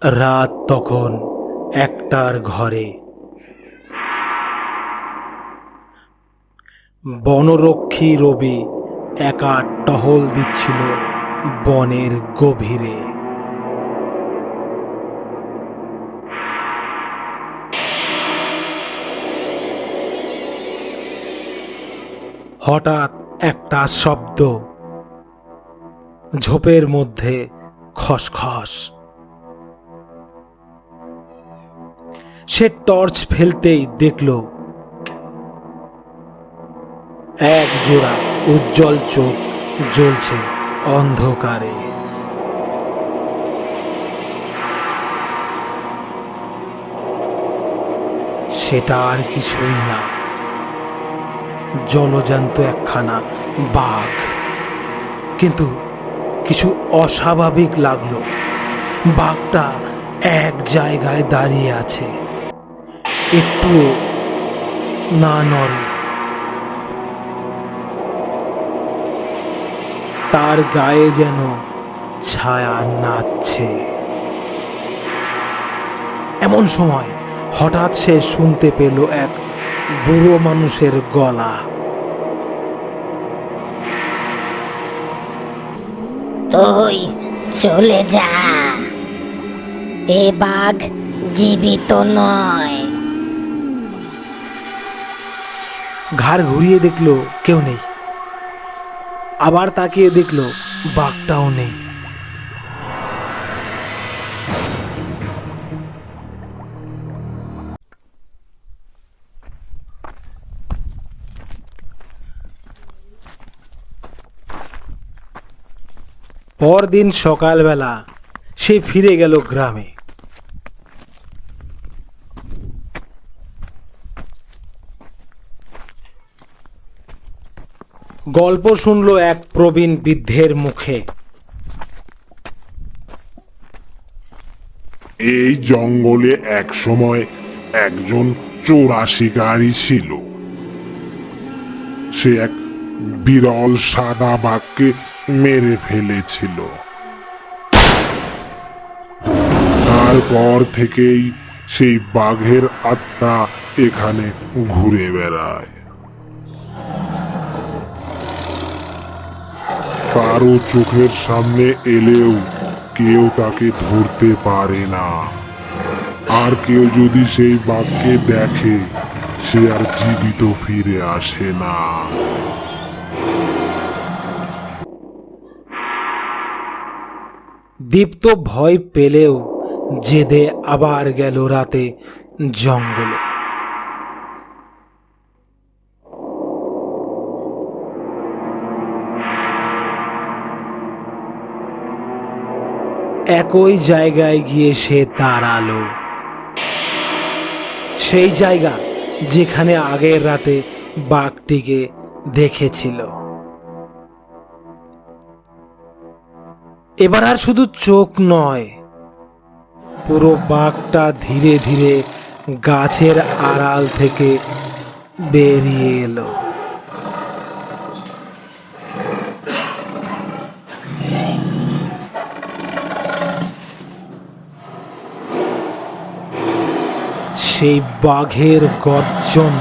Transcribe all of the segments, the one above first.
রাত তখন 1টার ঘরে। বনরক্ষী রবি একা টহল দিচ্ছিল বনের গভীরে। হঠাৎ একটা শব্দ, ঝোপের মধ্যে খসখস। সে টর্চ ফেলতেই দেখল এক জোড়া উজ্জ্বল চোখ জ্বলছে অন্ধকারে। সেটা আর কিছুই না, জলজ্যান্ত একখানা বাঘ। কিন্তু কিছু অস্বাভাবিক লাগলো। বাঘটা এক জায়গায় দাঁড়িয়ে আছে, একটুও না নড়ে। তার গায়ে যেন ছায়া নাচছে। এমন সময় হঠাৎ সে শুনতে পেল এক বুড়ো মানুষের গলা। তুই চলে যা, এ বাঘ জীবিত নয়। ঘাড় ঘুরিয়ে দেখলো কেউ নেই, আবার তাকিয়ে দেখলো বাঘটাও নেই। পরদিন সকালবেলা সে ফিরে গেল গ্রামে। গল্প শুনলো এক প্রবীণ বৃদ্ধের মুখে। এই জঙ্গলে এক সময় একজন চোরা শিকারী ছিল। সে এক বিরল সাদা বাঘকে মেরে ফেলেছিল। তারপর থেকেই সেই বাঘের আত্মা এখানে ঘুরে বেড়ায়। কারো চোখের সামনে এলেও কেউ তাকে ধরতে পারে না। আর কেউ যদি সেই বাঘকে দেখে, সে আর জীবিত ফিরে আসে না। দীপ্ত ভয় পেলেও জেদে আবার গেল রাতে জঙ্গলে। একই জায়গায় গিয়ে সে দাঁড়ালো, সেই জায়গা যেখানে আগের রাতে বাঘটিকে দেখেছিল। এবার আর শুধু চোখ নয়, পুরো বাঘটা ধীরে ধীরে গাছের আড়াল থেকে বেরিয়ে এলো। সেই বাঘের গর্জন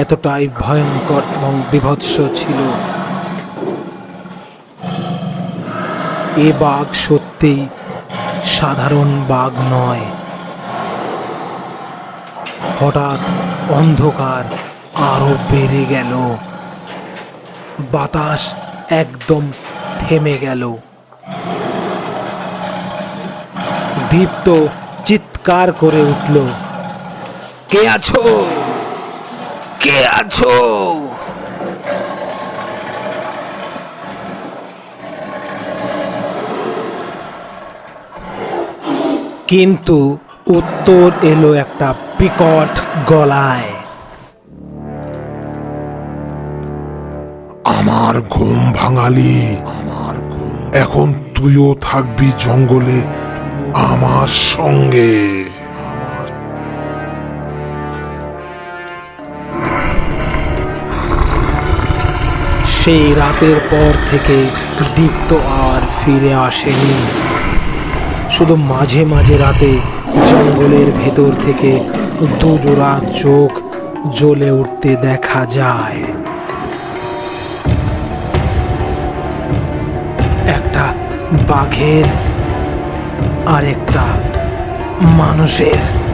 এতটাই ভয়ঙ্কর এবং বীভৎস ছিল, এ বাঘ সত্যিই সাধারণ বাঘ নয়। হঠাৎ অন্ধকার আরো বেড়ে গেল, বাতাস একদম থেমে গেল। দীপ্ত চিৎকার করে উঠল, কে আছো, কে আছো? কিন্তু উত্তর এলো একটা বিকট গলায়, আমার ঘুম ভাঙালি, এখন তুইও থাকবি জঙ্গলে আমার সঙ্গে। সেই রাতের পর থেকে দীপ্ত আর ফিরে আসেনি। শুধু মাঝে মাঝে রাতে জঙ্গলের ভেতর থেকে দুজোড়া চোখ জ্বলে উঠতে দেখা যায়। একটা বাঘের আর একটা মানুষের।